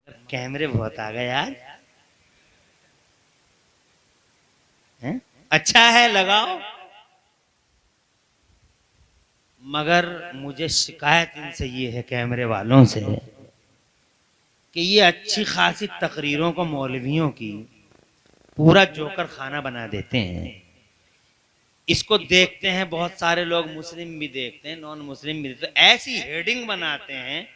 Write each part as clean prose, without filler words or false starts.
कैमरे बहुत आ गए यार। हैं? अच्छा है, लगाओ। मगर मुझे शिकायत इनसे ये है, कैमरे वालों से, कि ये अच्छी खासी तकरीरों को मौलवियों की पूरा जोकर खाना बना देते हैं। इसको देखते हैं बहुत सारे लोग, मुस्लिम भी देखते हैं, नॉन मुस्लिम भी देखते हैं, ऐसी हेडिंग बनाते हैं,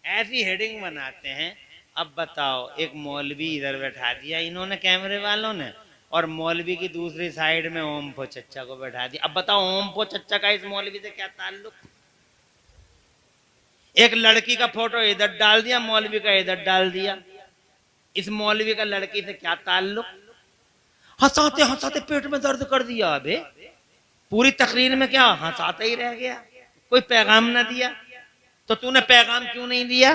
ऐसी हेडिंग बनाते हैं। अब बताओ, एक मौलवी इधर बैठा दिया इन्होंने कैमरे वालों ने, और मौलवी की दूसरी साइड में ओम पो चच्चा को बैठा दिया। अब बताओ, ओम पो चच्चा का इस मौलवी से क्या ताल्लुक? एक लड़की का फोटो इधर डाल दिया, मौलवी का इधर डाल दिया। इस मौलवी का लड़की से क्या ताल्लुक? हंसाते हंसाते पेट में दर्द कर दिया। अबे पूरी तकरीर में क्या हंसाते ही रह गया, कोई पैगाम ना दिया? तो तूने पैगाम क्यों नहीं दिया?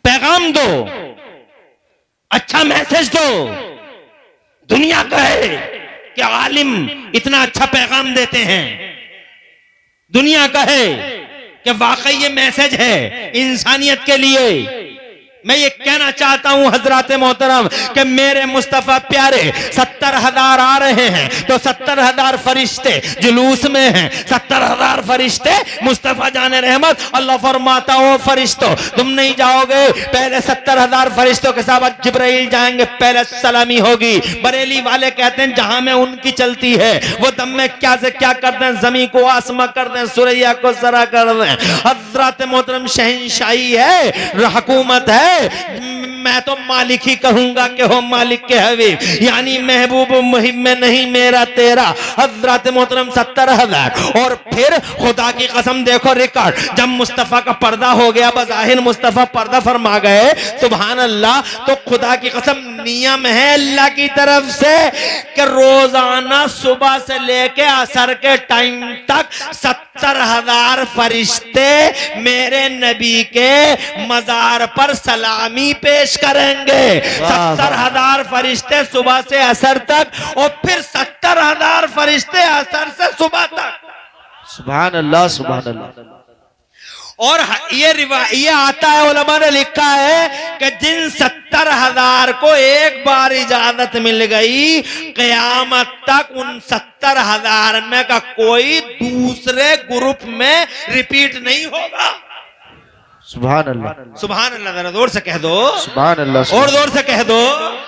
पैगाम दो, अच्छा मैसेज दो। दुनिया कहे कि आलिम इतना अच्छा पैगाम देते हैं, दुनिया कहे कि वाकई ये मैसेज है इंसानियत के लिए। मैं ये कहना चाहता हूं हजरात मोहतरम कि मेरे मुस्तफा प्यारे 70,000 आ रहे हैं, तो 70,000 फरिश्ते जुलूस में हैं, 70,000 फरिश्ते मुस्तफा जाने रहमत। अल्लाह फरमाता हो फरिश्तों तुम नहीं जाओगे, पहले 70,000 फरिश्तों के साथ जिब्राइल जाएंगे, पहले सलामी होगी। बरेली वाले कहते हैं जहां में उनकी चलती है वो दम में क्या से क्या कर दें, जमी को आसमा कर दें, सुरैया को जरा कर दें। हजरात मोहतरम शहंशाही है, हुकूमत है, मैं तो मालिक ही कहूंगा कि हो मालिक के हबीब, यानी महबूब मुहिम में नहीं मेरा तेरा। हजरत मोहतरम 70,000। और फिर खुदा की कसम देखो रिकॉर्ड, जब मुस्तफा का पर्दा हो गया, बज़ाहिर मुस्तफा पर्दा फरमा गए, सुभान अल्लाह, तो खुदा की कसम नियम है अल्लाह की तरफ से कि रोजाना सुबह से लेके असर के टाइम तक 70,000 फरिश्ते मेरे नबी के मजार पर सलामी पेश करेंगे। 70,000 फरिश्ते सुबह से असर तक, और फिर 70,000 फरिश्ते असर से सुबह तक। सुभान अल्लाह, सुभान अल्लाह। और ये आता है, उलमा ने लिखा है कि जिन 70,000 को एक बार इजाजत मिल गई, क़यामत तक उन 70,000 में का कोई दूसरे ग्रुप में रिपीट नहीं होगा। सुभान अल्लाह, सुभान अल्लाह, जरा जोर से कह दो सुभान अल्लाह, और जोर से कह दो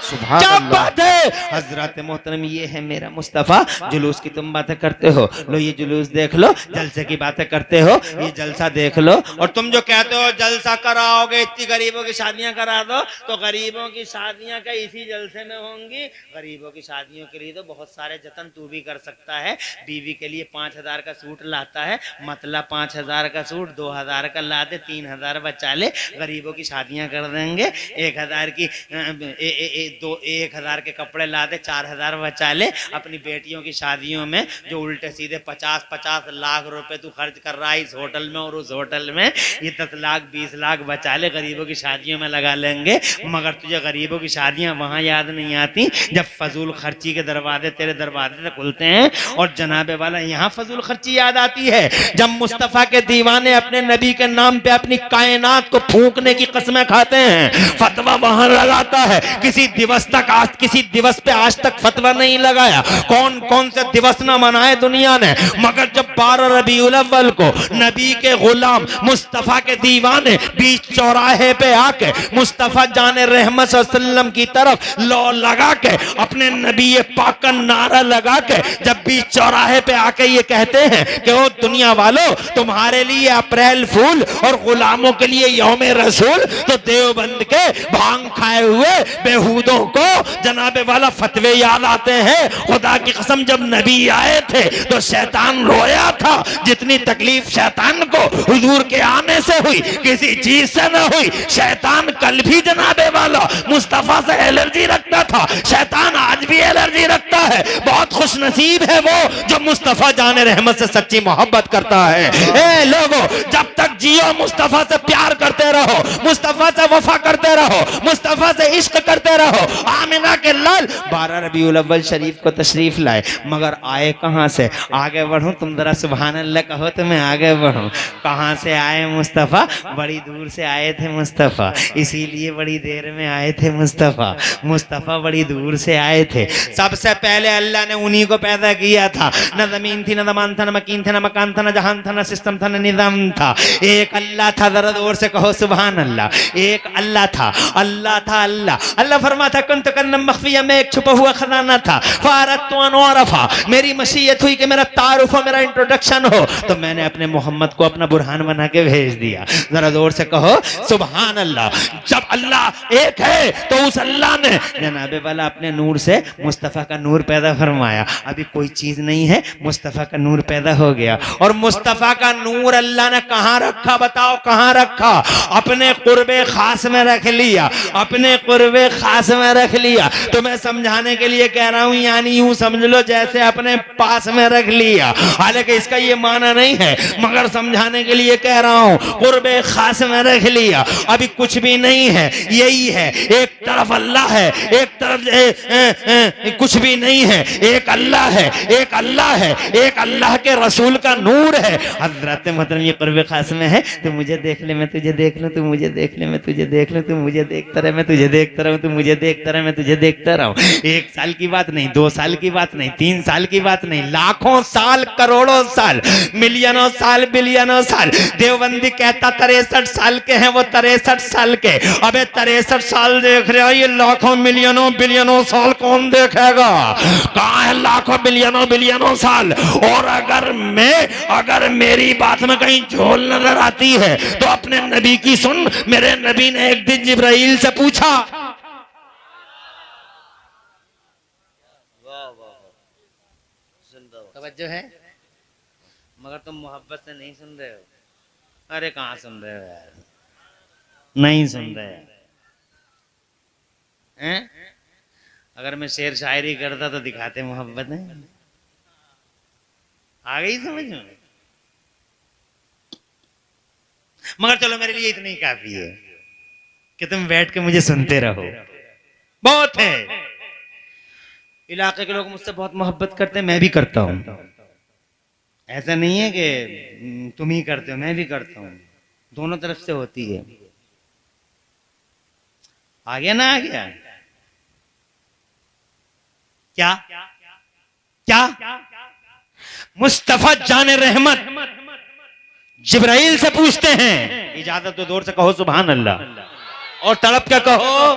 सुभान क्या अल्लाह। बात है। हजरत मोहतरम ये है मेरा मुस्तफा। जुलूस की तुम बातें करते हो, लो ये जुलूस देख लो, जलसे की बातें करते हो, ये जलसा देख लो। और तुम जो कहते हो जलसा कराओगे, इतनी गरीबों की शादियां करा दो, तो गरीबों की शादियां का इसी जलसे में होंगी। गरीबों की शादियों के लिए तो बहुत सारे जतन तू भी कर सकता है। बीवी के लिए 5,000 का सूट लाता है, मतलब 5,000 का सूट 2,000 का ला दे, 3,000 बचा ले, गरीबों की शादियां कर देंगे। 1,000 की 1,000 के कपड़े ला दे, 4,000 बचा ले। अपनी बेटियों की शादियों में जो उल्टे सीधे 50-50 लाख रुपए तू खर्च कर रहा है इस होटल में और उस होटल में, ये 10 लाख 20 लाख बचा ले, गरीबों की शादियों में लगा लेंगे। मगर तुझे गरीबों की शादियां वहां याद नहीं आती जब फजूल खर्ची के दरवाजे तेरे दरवाजे से खुलते हैं, और जनाबे वाला यहाँ फजूल खर्ची याद आती है जब मुस्तफा के दीवाने अपने नबी के नाम पे अपनी कायनात को फूंकने की कसमें खाते हैं। फतवा वहां लगाता है, किसी दिवस पे आज तक फतवा नहीं लगाया। कौन कौन से दिवस ना मनाए दुनिया ने, मगर जब 12 रबीउल अव्वल को नबी के गुलाम मुस्तफा के दीवाने बीच चौराहे पे आके मुस्तफा जाने रहमत सल्लम की तरफ लो लगा के, अपने नबी पाक का नारा लगा के जब बीच चौराहे पे आके ये कहते हैं कि ओ दुनिया वालों, तुम्हारे लिए अप्रैल फूल और गुलामों के लिए यौमे रसूल, तो देवबंद के भांग खाए हुए बेहूदों को जनाबे वाला फतवे याद आते हैं। खुदा की कसम जब नबी आए थे तो शैतान रोया था, जितनी तकलीफ शैतान को हुजूर के आने से हुई किसी चीज से न हुई। शैतान कल भी जनाबे वाला मुस्तफा से एलर्जी रखता था, शैतान आज भी एलर्जी रखता है, बहुत खुश नसीब है वो जो मुस्तफा जाने रहमत से सच्ची मोहब्बत करता है। ए लोगों, जब तक जियो मुस्तफा से प्यार करते रहो, मुस्तफा से वफा करते रहो, मुस्तफा से इश्क करते रहो। आमिना के लाल 12 रबीउल अव्वल शरीफ को तशरीफ लाए, मगर आए कहां से? आगे बढ़ूं, तुम जरा सुभान अल्लाह कहो तो मैं आगे बढ़ूं। कहां से आए मुस्तफा? बड़ी दूर से आए थे मुस्तफा, इसीलिए बड़ी देर में आए थे मुस्तफा। मुस्तफा बड़ी दूर से आए थे। सबसे पहले अल्लाह ने उन्हीं को पैदा किया था। न जमीन थी, न जमान था, न मकीन थे, न मकान था, न जहान था, न सिस्टम था, न निजाम था। एक अल्लाह था, जरा जोर से कहो सुभान अल्लाह। एक अल्लाह था, अल्लाह था अल्लाह। अल्लाह फरमाता कुंतु कन्नम मख्फिया, मैं एक छुपा हुआ खजाना था। फारतु अन उरफा, मेरी मशीयत हुई कि मेरा तारुफ हो, मेरा इंट्रोडक्शन हो, तो मैंने अपने मोहम्मद को अपना बुरहान बना के भेज दिया। जरा जोर से कहो सुभान अल्लाह। जब अल्लाह एक है तो उस अल्लाह ने जनाबे वाला अपने नूर से मुस्तफ़ा का नूर पैदा फरमाया। अभी कोई चीज नहीं है, मुस्तफ़ा का नूर पैदा हो गया। और मुस्तफ़ा का नूर अल्लाह ने कहाँ रखा? बताओ कहाँ रखा? अपने कुर्बे खास में रख लिया, अपने कुर्बे खास में रख लिया। तो मैं समझाने के लिए कह रहा हूं, यानी यूं समझ लो जैसे अपने पास में रख लिया। हालांकि इसका ये माना नहीं है, मगर समझाने के लिए कह रहा हूं, कुर्बे खास में रख लिया। अभी कुछ भी नहीं है, यही है। एक तरफ अल्लाह है, एक तरफ कुछ भी नहीं है। एक अल्लाह है, एक अल्लाह है, एक अल्लाह के रसूल का नूर है। हजरत मोहतरम ये कुर्बे खास में है। तू मुझे देख ले, मैं तुझे देख लूं, तू मुझे देख ले, मैं तुझे देख लूं, तू मुझे देखता रहे, मैं तुझे देखता रहूं, तू मुझे देखता रहे, मैं तुझे देखता रहूं। 1 साल की बात नहीं, 2 साल की बात नहीं, 3 साल की बात नहीं, लाखों साल, करोड़ों साल, मिलियनों साल, बिलियनों साल। देवबंदी कहता 63 साल के हैं वो, 63 साल के। अबे 63 साल देख रहे हो, ये लाखों मिलियनों बिलियनों साल कौन देखेगा? कहां है लाखों बिलियनों बिलियनों साल? और अगर मेरी बात में कहीं झोल नजर आती है तो अपने नबी की सुन। मेरे नबी ने एक दिन जिब्राइल से पूछा, तवज्जो है, मगर तुम मोहब्बत से नहीं सुन रहे हो। अरे कहाँ सुन रहे हो यार, नहीं सुन रहे हैं? अगर मैं शेर शायरी करता तो दिखाते मोहब्बत है। आ गई समझ में? मगर चलो मेरे लिए इतना ही काफी है कि तुम बैठ के मुझे सुनते रहो। बहुत है, इलाके के लोग मुझसे बहुत मोहब्बत करते हैं, मैं भी करता हूं। ऐसा नहीं है कि तुम ही करते हो, मैं भी करता हूं। दोनों तरफ से होती है। आ गया ना? आ गया क्या? क्या? मुस्तफा जाने रहमत जिब्राइल से पूछते हैं, इजाजत तो दूर से कहो सुभान अल्लाह। और तड़प के कहो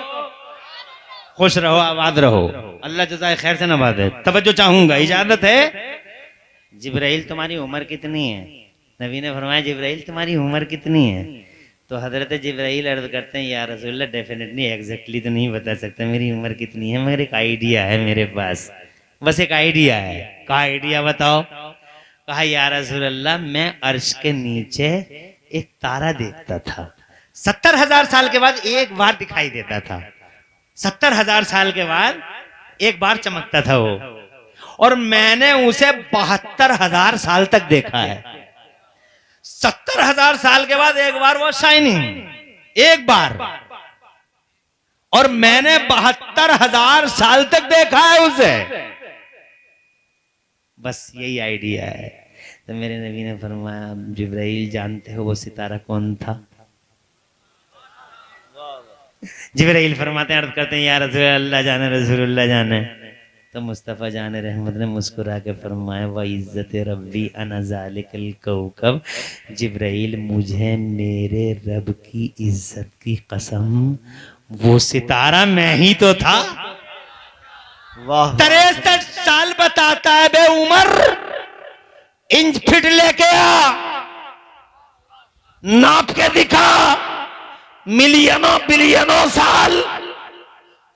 खुश रहो, आबाद रहो, अल्लाह जज़ाए खैर से नवाजे। तवज्जो चाहूंगा, इजाजत है। जिब्राइल तुम्हारी उम्र कितनी है? नबी ने फरमाया जिब्राइल तुम्हारी उम्र कितनी है? तो हजरत जिब्राइल अर्ज करते हैं या रसूलल्लाह डेफिनेटली एग्जैक्टली तो नहीं बता सकता मेरी उम्र कितनी है, मगर एक आइडिया है मेरे पास, बस एक आइडिया है। क्या आइडिया बताओ? कहा या रसूलल्लाह मैं अर्श के नीचे एक तारा देखता था, 70,000 साल के बाद एक बार दिखाई देता था। 70,000 साल के बाद एक बार चमकता था वो, और मैंने उसे 72,000 साल तक देखा है। 70,000 साल के बाद एक बार वो शाइनिंग, एक बार, और मैंने 72,000 साल तक देखा है उसे। बस यही आइडिया है। तो मेरे नबी ने फरमाया जिब्राइल जानते हो वो सितारा कौन था? जिब्राइल फरमाते हैं, अर्ज करते हैं या रसूल अल्लाह जाने, रसूलुल्लाह जाने। तो मुस्तफ़ा जाने रहमत ने मुस्कुरा के फरमाया व इज़्ज़त रब्बी अना ज़ालिकल कौकब, जिब्राइल मुझे मेरे रब की इज्जत की कसम वो सितारा मैं ही तो था। 63 साल बताता है बे उमर, इंच फिट लेके आ, नाप के दिखा, मिलियनों बिलियनों साल।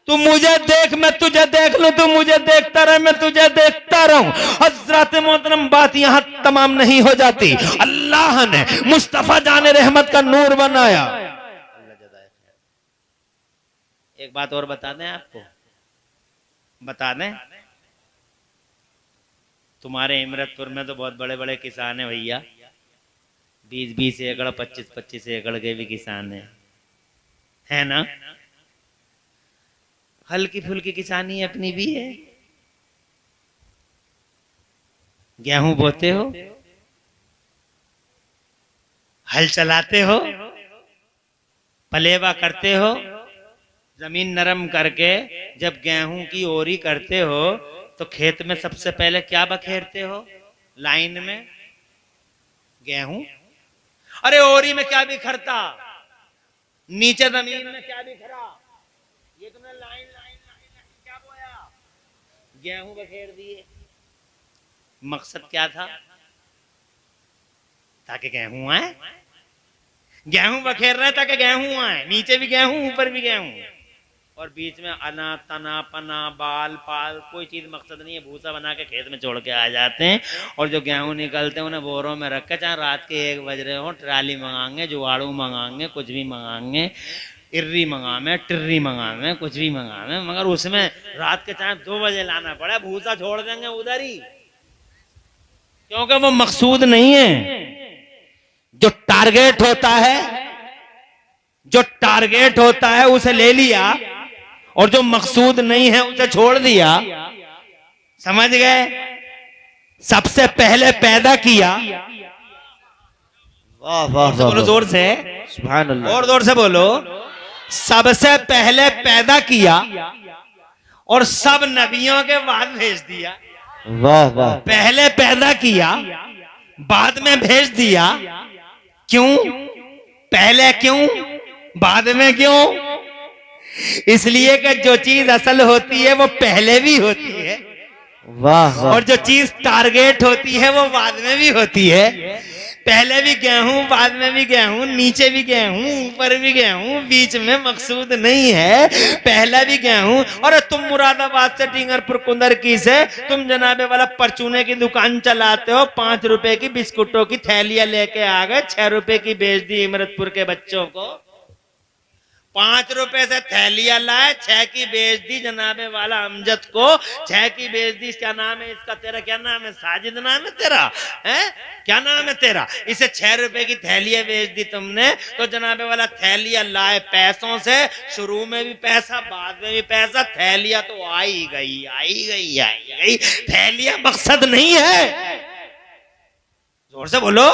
तू मुझे देख, मैं तुझे देख लूं, तू मुझे देखता रहे, मैं तुझे देखता रहूं। हजरत मोहतरम, बात यहां तमाम नहीं हो जाती। अल्लाह ने मुस्तफा जाने रहमत का नूर बनाया। एक बात और बता दें आपको, बता दें, तुम्हारे इमरतपुर में तो बहुत बड़े बड़े किसान हैं भैया, 20-20 एकड़ 25-25 एकड़ के भी किसान है ना? हल्की फुल्की किसानी अपनी भी है। गेहूं बोते हो, हल चलाते हो, पलेवा करते हो, जमीन नरम करके जब गेहूं की ओरी करते हो तो खेत में सबसे पहले क्या बखेरते हो? लाइन में गेहूं। अरे ओरी में क्या बिखरता, नीचे जमीन में क्या बिखरा? ये तुमने लाइन लाइन लाइन लाइन क्या बोया? गेहूं बखेर दिए। मकसद क्या था? ताकि गेहूं आए। गेहूं बखेर रहे ताकि गेहूं आए, नीचे भी गेहूं ऊपर भी गेहूं, और बीच में अना तना पना बाल पाल कोई चीज मकसद नहीं है। भूसा बना के खेत में छोड़ के आ जाते हैं, और जो गेहूं निकलते हैं उन्हें बोरों में रख के, चाहे रात के 1 बज रहे हो, ट्राली मंगाएंगे, जुगाड़ू मंगाएंगे, कुछ भी मंगाएंगे, इर्री मंगावे, टिर्री मंगावे, कुछ भी मंगावे, मगर उसमें रात के चाहे 2 बजे लाना पड़े, भूसा छोड़ देंगे उधर ही, क्योंकि वो मकसूद नहीं है। जो टारगेट होता है, जो टारगेट होता है उसे ले लिया, और जो मकसूद नहीं है उसे छोड़ दिया। समझ गए? सबसे पहले पैदा किया, वाह वाह बोलो वाह, जोर से, सुभान अल्लाह, और जोर से बोलो। सबसे पहले पैदा किया और सब नबियों के बाद भेज दिया। वाह वाह, पहले पैदा किया बाद में भेज दिया। क्यों? पहले क्यों बाद में क्यों? इसलिए कि जो चीज असल होती है वो पहले भी होती है, वाह वाह, और जो चीज टारगेट होती है वो बाद में भी होती है। पहले भी गेहूं, बाद में भी गेहूं, नीचे भी गेहूं, ऊपर भी गेहूं, बीच में मकसूद नहीं है। पहला भी गेहूं। और तुम मुरादाबाद से टिंगरपुर कुंदरकी से तुम जनाबे वाला परचूने की दुकान चलाते हो, 5 रुपए की बिस्कुटों की थैलियां लेके आ गए, 6 रुपए की बेच दी इमरतपुर के बच्चों को। 5 रुपए से थैलियां लाए, 6 की बेच दी जनाबे वाला अमजद को, 6 की बेच दी। क्या नाम है इसका? तेरा क्या नाम है? साजिद नाम है तेरा? है क्या नाम है तेरा? इसे 6 रुपए की थैलियां बेच दी तुमने, तो जनाबे वाला थैलियां लाए पैसों से, शुरू में भी पैसा बाद में भी पैसा, थैलियां तो आई गई आई गई आई गई। थैलियां मकसद नहीं है। जोर से बोलो।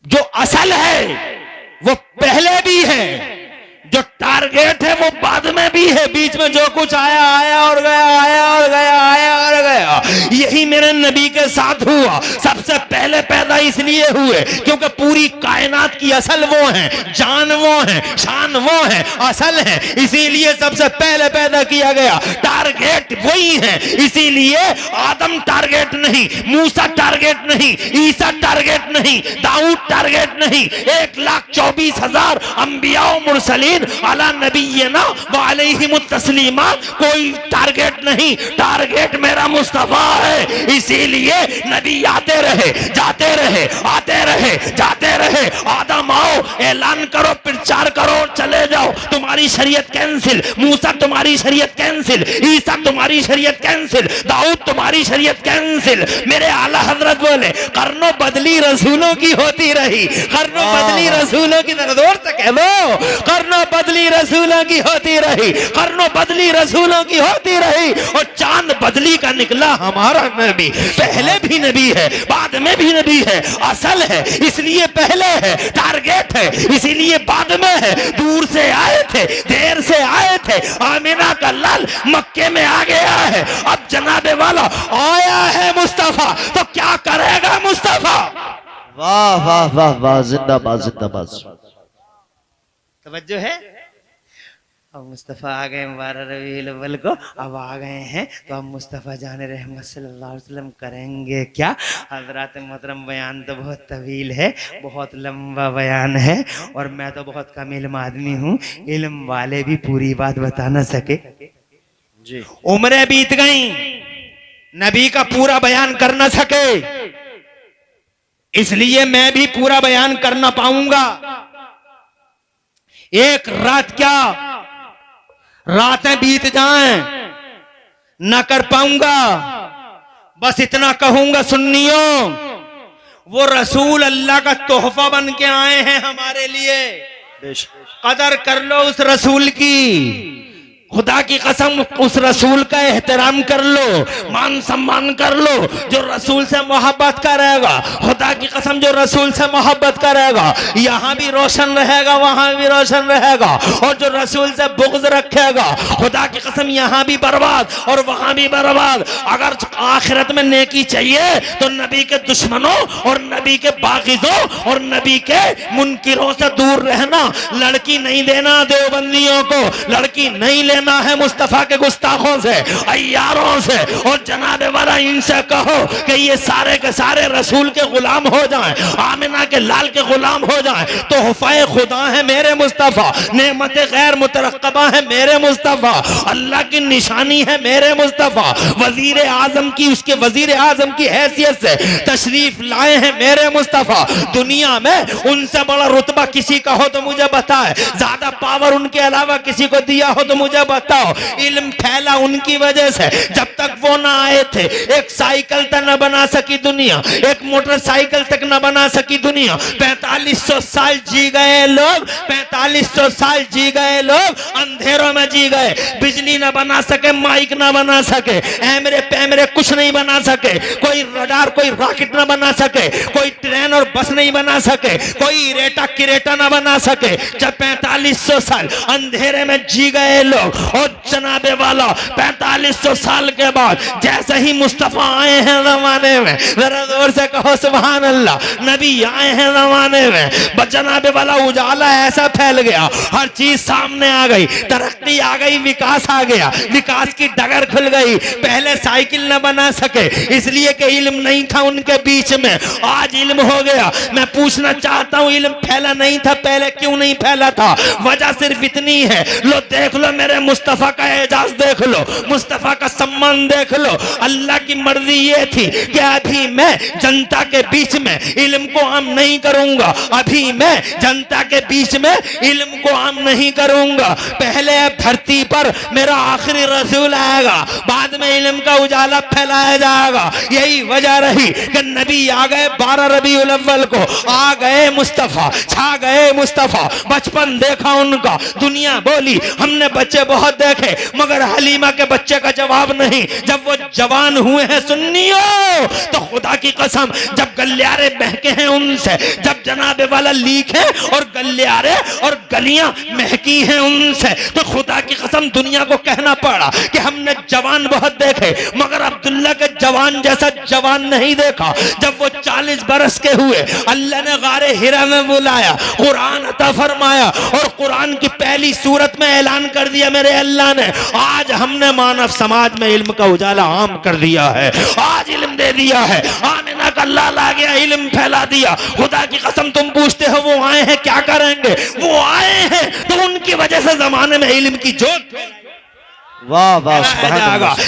जो असल है वो पहले भी है, जो टारगेट है वो बाद में भी है। बीच में जो कुछ आया आया और गया, आया और गया, आया और गया। यही मेरे नबी के साथ हुआ। सबसे पहले पैदा इसलिए हुए क्योंकि पूरी कायनात की असल वो है, जान वो है, शान वो है, असल है, इसीलिए सबसे पहले पैदा किया गया। टारगेट वही है, इसीलिए आदम टारगेट नहीं, मूसा टारगेट नहीं, ईसा टारगेट नहीं, दाऊद टारगेट नहीं, 1,24,000 अंबिया मुरसलीन अला नबीना व अलैहिमुत तस्लीमा, कोई टारगेट नहीं। टारगेट मेरा मुस्तफा है, इसीलिए नबी आते रहे, जाते रहे, आते रहे, जाते रहे। आदम आओ, ऐलान करो, प्रचार करो, चले जाओ। तुम्हारी शरीयत कैंसिल, मूसा तुम्हारी शरीयत कैंसिल, ईसा तुम्हारी शरीयत कैंसिल, दाऊद तुम्हारी शरीयत कैंसिल। मेरे आला हजरत बोले कर्नो बदली रसूलों की होती रही, कर्नो बदली रसूलों की, जोर से कह लो, कर्नो बदली रसूलों की होती रही, कर्नो बदली रसूलों की होती रही। और चांद बदली का निकला हमारा नबी। पहले भी नबी है, बाद में भी नबी है, असल है इसलिए पहले है, टारगेट है इसीलिए बाद में है। दूर से आए थे, देर से आए थे, आमिना का लाल मक्के में आ गया है, अब जनाबे वाला आया है मुस्तफा, तो क्या करेगा मुस्तफा? वाह वाह वाह वाह, जिंदाबाद जिंदाबाद। तवज्जो है? अब मुस्तफ़ा आ गए मुबारक रबीउल अव्वल को, अब आ गए हैं तो अब मुस्तफ़ा जान रहमत सल्लल्लाहु अलैहि वसल्लम करेंगे क्या? हज़रात मोहतरम, बयान तो बहुत तवील है, बहुत लंबा बयान है, और मैं तो बहुत कम इल्म आदमी हूँ, इल्म वाले भी पूरी बात बता न सके जी। उम्रें बीत गई, नबी का पूरा बयान कर न सके, इसलिए मैं भी पूरा बयान कर न पाऊंगा। एक रात क्या रातें बीत जाएं, न कर पाऊंगा। बस इतना कहूंगा सुन्नियों, वो रसूल अल्लाह का तोहफा बन के आए हैं हमारे लिए। कदर कर लो उस रसूल की, खुदा की कसम उस रसूल का एहतराम कर लो, मान सम्मान कर लो। जो रसूल से मोहब्बत करेगा, खुदा की कसम जो रसूल से मोहब्बत करेगा, यहाँ भी रोशन रहेगा वहां भी रोशन रहेगा। और जो रसूल से बुग़्ज़ रखेगा, खुदा की कसम यहाँ भी बर्बाद और वहां भी बर्बाद। अगर आखिरत में नेकी चाहिए तो नबी के दुश्मनों और नबी के बाग़िज़ों और नबी के मुनकिरों से दूर रहना। लड़की नहीं देना देवबंदियों को, लड़की नहीं लेना है मुस्तफा के गुस्ताखों से, अय्यारों से। और जनाबे वाला इनसे कहो कि ये सारे के सारे रसूल के गुलाम हो जाएं, आमिना के लाल के गुलाम हो जाएं। तो हुफ़ाए खुदा है मेरे मुस्तफा, नेमत गैर मुतरक्कबा है मेरे मुस्तफा, अल्लाह की निशानी है मेरे मुस्तफा, वजीर आजम की उसके वजीर आजम की हैसियत से तशरीफ लाए हैं मेरे मुस्तफा। दुनिया में उनसे बड़ा रुतबा किसी का हो तो मुझे बताए, ज्यादा पावर उनके अलावा किसी को दिया हो तो मुझे बताओ। इल्म फैला उनकी वजह से, जब तक वो ना आए थे एक साइकिल तक न बना सकी दुनिया, एक मोटरसाइकिल तक न बना सकी दुनिया। 4500 साल जी गए लोग, 4500 साल जी गए लोग, अंधेरों में जी गए। बिजली न बना सके, माइक न बना सके, ऐमरे पैमरे कुछ नहीं बना सके, कोई रडार कोई रॉकेट न बना सके, कोई ट्रेन और बस नहीं बना सके, कोई रेटा किरेटा न बना सके। जब 4500 साल अंधेरे में जी गए लोग, और जनाबे वाला 4500 साल के बाद जैसे ही मुस्तफा आए हैं ज़माने में, जरा जोर से कहो सुभान अल्लाह, नबी आए हैं ज़माने में, जनाबे वाला उजाला ऐसा फैल गया, हर चीज सामने आ गई, तरक्की आ गई, विकास आ गया, विकास की डगर खुल गई। पहले साइकिल न बना सके इसलिए कि इल्म नहीं था उनके बीच में, आज इल्म हो गया। मैं पूछना चाहता हूँ, इल्म फैला नहीं था पहले, क्यों नहीं फैला था? वजह सिर्फ इतनी है, लो देख लो मेरे मुस्तफा का एजाज देख लो, मुस्तफा का सम्मान देख लो। अल्लाह की मर्जी ये थी कि अभी मैं जनता के बीच में इल्म को आम नहीं करूंगा, अभी मैं जनता के बीच में इल्म को आम नहीं करूंगा। पहले धरती पर मेरा आखिरी रसूल आएगा, बाद में इल्म का उजाला फैलाया जाएगा। यही वजह रही कि नबी आ गए 12 रबीउल अव्वल को, आ गए मुस्तफा, छा गए मुस्तफा। बचपन देखा उनका, दुनिया बोली हमने बच्चे बहुत देखे मगर हलीमा के बच्चे का जवाब नहीं। जब वो जवान हुए हैं सुन्नियों, तो खुदा की कसम जब गलियारे महके हैं उनसे, जब जनाबे वाला लीक है और गलियारे और गलियां महकी हैं उनसे, तो खुदा की कसम दुनिया को कहना पड़ा कि हमने जवान बहुत देखे मगर अब्दुल्ला के जवान जैसा जवान नहीं देखा। जब वो 40 बरस के हुए, अल्लाह ने गारे हिरा में बुलाया, कुरान अता फरमाया और कुरान की पहली सूरत में ऐलान कर दिया मेरे अल्लाह ने, आज हमने मानव समाज में इल्म का उजाला आम कर दिया है, आज इल्म दे दिया है। आमिना का लाल आ गया, इल्म फैला दिया। खुदा की कसम तुम पूछते हो वो आए हैं क्या करेंगे? वो आए हैं तो उनकी वजह से जमाने में इल्म की जोत वाह वाह,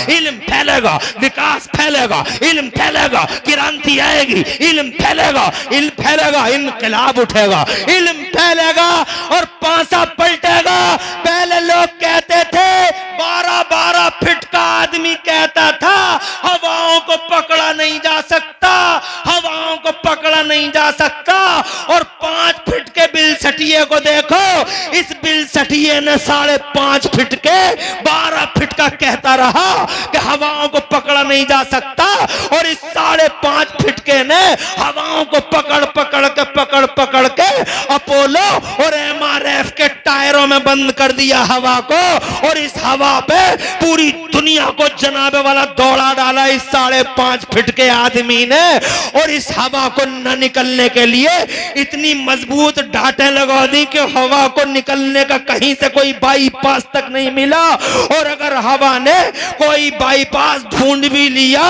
इल्म फैलेगा, विकास फैलेगा, इल्म फैलेगा, क्रांति आएगी, इल्म फैलेगा, इल्म फैलेगा, इनकलाब उठेगा, इल्म फैलेगा और पासा पलटेगा। पहले लोग कहते थे 12-12 फीट का आदमी कहता था हवाओं को पकड़ा नहीं जा सकता, हवाओं को पकड़ा नहीं जा सकता। और 5 फीट के बिल सटिए को देखो, इस बिल सटिए ने 5.5 फीट के 12 फीट का कहता रहा कि हवाओं को पकड़ा नहीं जा सकता, और इस 5.5 फीट के ने हवाओं को पकड़ पकड़ के अपोलो और MRF के टायरों में बंद कर दिया हवा को, और इस हवा पे पूरी दुनिया को जनाबे वाला दौड़ा डाला इस 5.5 फीट के आदमी ने। और इस हवा को न निकलने के लिए इतनी मजबूत डांटें लगा दी कि हवा को निकलने का कहीं से कोई बाईपास तक नहीं मिला। और अगर हवा ने कोई बाईपास ढूंढ भी लिया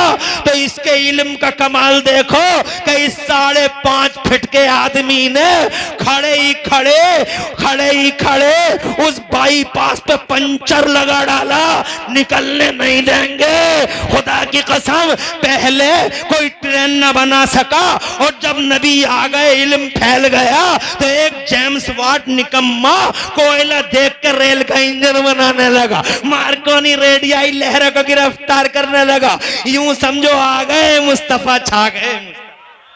तो इसके इल्म का कमाल देखो कि इस 5.5 फीट के आदमी ने खड़े ही खड़े उस बाईपास पे पंचर लगा डाला, निकलने नहीं देंगे। खुदा की कसम पहले कोई ट्रेन न बना सका, और जब नबी आ गए इल्म फैल गया तो एक जेम्स वाट निकम्मा कोयला देख के रेल आईएसएल का इंजन बनाने लगा, मार्कोनी रेडियाई लहरों को गिरफ्तार करने लगा। यूं समझो आ गए मुस्तफा, छा गए।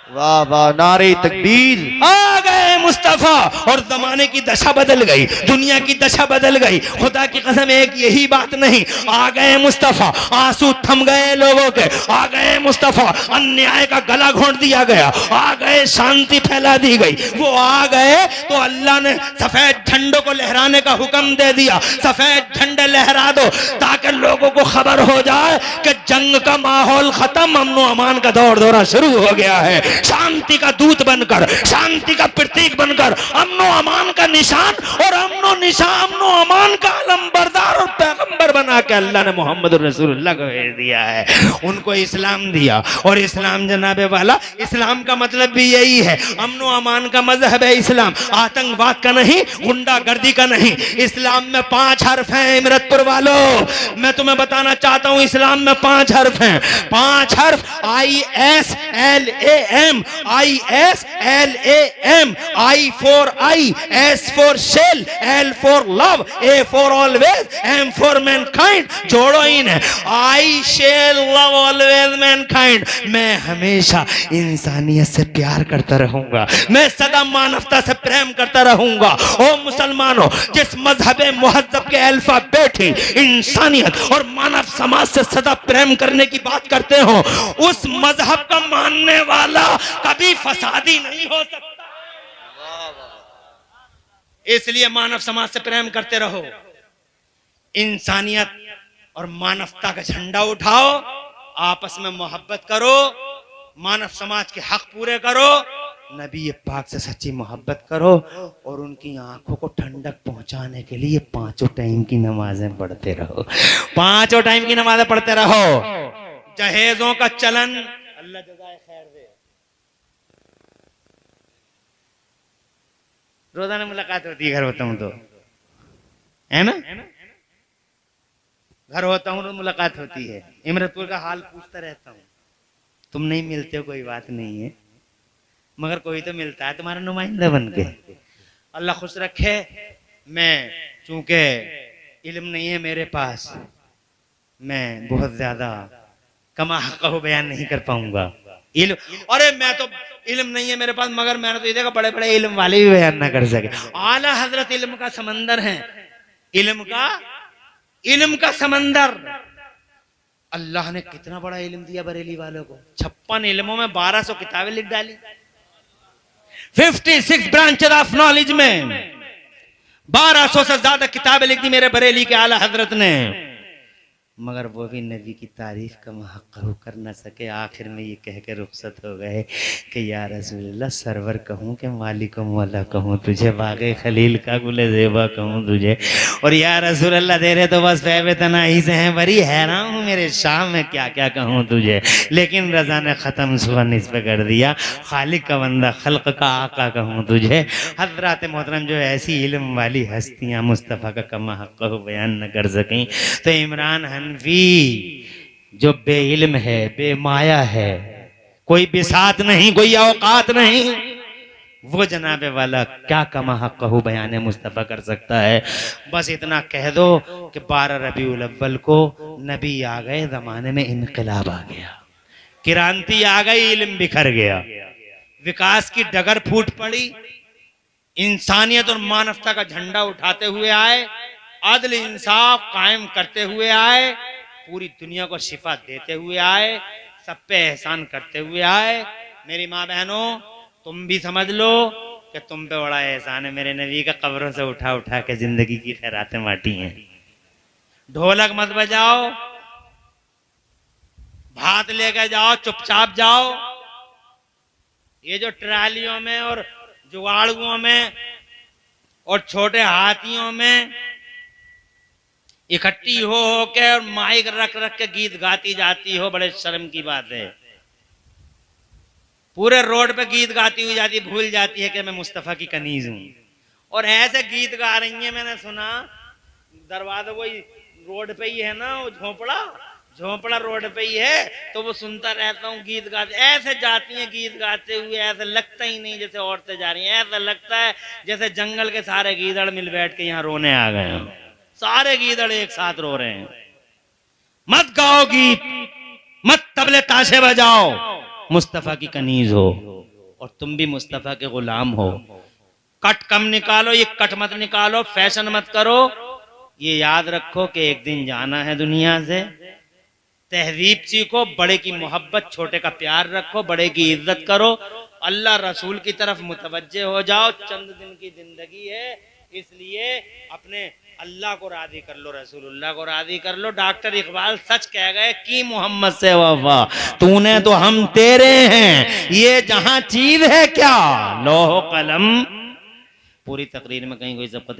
वाह वाह, नारे तकबीर। आ गए मुस्तफा और जमाने की दशा बदल गई, दुनिया की दशा बदल गई। खुदा की कसम एक यही बात नहीं, आ गए मुस्तफा, आंसू थम गए लोगों के, आ गए मुस्तफा, अन्याय का गला घोंट दिया गया, आ गए शांति फैला दी गई। वो आ गए तो अल्लाह ने सफेद झंडों को लहराने का हुक्म दे दिया, सफेद झंडे लहरा दो ताकि लोगों को खबर हो जाए कि जंग का माहौल खत्म, अमन अमान का दौर दौरा शुरू हो गया है। शांति का दूत बनकर, शांति का प्रतीक बनकर, अमनो अमान का निशान और अमनो अमान का अलमबरदार और पैगंबर बना के अल्लाह ने मोहम्मद रसूलुल्लाह को भेज दिया है। उनको इस्लाम दिया और इस्लाम जनाबे वाला, इस्लाम का मतलब भी यही है, अमनो अमान का मजहब है इस्लाम, आतंकवाद का नहीं, गुंडागर्दी का नहीं। इस्लाम में 5 हर्फ हैं इमरतपुर वालों, मैं तुम्हें बताना चाहता हूं इस्लाम में 5 हर्फ हैं, 5 हर्फ, ISLAM, ISLAM, I for I, S for shell, L for love, A for always, M for mankind। जोड़ो इन्हें, I shall love always mankind। मैं हमेशा इंसानियत से प्यार करता रहूंगा, मैं सदा मानवता से प्रेम करता रहूंगा। ओ मुसलमानों, जिस मजहब मुहज्जब के अल्फाबेट ही इंसानियत और मानव समाज से सदा प्रेम करने की बात करते हो, उस मजहब का मानने वाला कभी फसादी नहीं हो सकता। इसलिए मानव समाज से प्रेम करते रहो, इंसानियत और मानवता का झंडा उठाओ, आपस में मोहब्बत करो, मानव समाज के हक पूरे करो, नबी पाक से सच्ची मोहब्बत करो और उनकी आंखों को ठंडक पहुंचाने के लिए 5 टाइम की नमाजें पढ़ते रहो, 5 टाइम की नमाजें पढ़ते रहो। जहेजों का चलन, अल्लाह जज़ाए खैर दे, रोजाना मुलाकात होती है, घर होता हूं तो, है ना, घर होता हूं तो मुलाकात होती है। इमरतपुर का हाल पूछता रहता हूं, तुम नहीं मिलते हो कोई बात नहीं है, मगर कोई तो मिलता है तुम्हारा नुमाइंदा बन के। अल्लाह खुश रखे। मैं चूंकि इल्म नहीं है मेरे पास, मैं बहुत ज्यादा कमा हक़ बयान नहीं कर पाऊंगा। इल्म, अरे मैं तो इल्म नहीं है मेरे पास, मगर मैंने तो ये देखा बड़े बड़े इल्म वाले भी बयान ना कर सके। आला हजरत इल्म का समंदर है, इल्म का समंदर। अल्लाह ने कितना बड़ा इल्म दिया बरेली वालों को, 56 इल्मों में 1200 किताबें लिख डाली, 56 ब्रांचेस ऑफ नॉलेज में 1200 से ज्यादा किताबें लिख दी मेरे बरेली के आला हजरत ने, मगर वो भी नबी की तारीफ का महक़ कर न सके। आखिर में ये कह के रुखसत हो गए कि या रसूलल्लाह, सरवर कहूँ कि मालिक मौला कहूँ तुझे, बाग़े खलील का गुले ज़ेबा कहूँ तुझे, और या रसूलल्लाह तेरे तो बस फैब तनाही से हैं, बड़ी हैरान हूँ मेरे शाम में क्या क्या कहूँ तुझे। लेकिन रज़ा ने ख़त्म सुबह निस्बत कर दिया, खालिक का बंदा खल्क़ का आका कहूँ तुझे। हज़रात मोहतरम, जो ऐसी इल्म वाली हस्तियाँ मुस्तफ़ा का कमा हक़ बयान न कर सकें, तो इमरान हनफी जो बेइल्म है, बेमाया है, कोई बिसात नहीं, कोई औकात नहीं, वो जनाबे वाला क्या कमा हक़ बयान मुस्तफ़ा कर सकता है। बस इतना कह दो कि 12 रबीउल अव्वल को नबी आ गए, जमाने में इनकलाब आ गया, क्रांति आ गई, इल्म बिखर गया, विकास की डगर फूट पड़ी, इंसानियत और मानवता का झंडा उठाते हुए आए, अदल इंसाफ कायम करते हुए आए, पूरी दुनिया को शिफा देते हुए आए, सब पे एहसान करते हुए आए। मेरी माँ बहनों, तुम भी समझ लो कि तुम पे बड़ा एहसान है, मेरे नबी का कब्रों से उठा उठा के जिंदगी की खैरातें बांटी हैं। ढोलक मत बजाओ, भात लेकर जाओ, चुपचाप जाओ। ये जो ट्रालियों में और जुगाड़ुओं में और छोटे हाथियों में इकट्ठी हो के और माइक रख रख के गीत गाती जाती हो, बड़े शर्म की बात है। पूरे रोड पे गीत गाती हुई जाती, भूल जाती है कि मैं मुस्तफा की कनीज हूं, और ऐसे गीत गा रही है। मैंने सुना दरवाजा वही रोड पे ही है ना, वो झोपड़ा रोड पे ही है, तो वो सुनता रहता हूँ गीत गाते, ऐसे जाती हैं गीत गाते हुए, ऐसे लगता ही नहीं जैसे औरतें जा रही हैं, ऐसा लगता है जैसे जंगल के सारे गीदड़ मिल बैठ के यहाँ रोने आ गए हैं। सारे गीदड़ एक साथ रो रहे हैं। मत गाओ गीत, मत तबले ताशे बजाओ, मुस्तफा की कनीज हो और तुम भी मुस्तफा के गुलाम हो। कट कम निकालो, ये कट मत निकालो, फैशन मत करो। ये याद रखो कि एक दिन जाना है दुनिया से। तहजीब सीखो, बड़े की मोहब्बत, छोटे का प्यार रखो, बड़े की इज्जत करो, अल्लाह रसूल की तरफ मुतवज्जे हो जाओ। चंद दिन की जिंदगी है, इसलिए अपने अल्लाह को राजी कर लो, रसूलुल्लाह को राजी कर लो। डॉक्टर इकबाल सच कह गए कि मोहम्मद से वफा, तूने तो हम तेरे हैं, ये जहां चीज है क्या, लौह कलम। पूरी तकरीर में कहीं कोई सबकत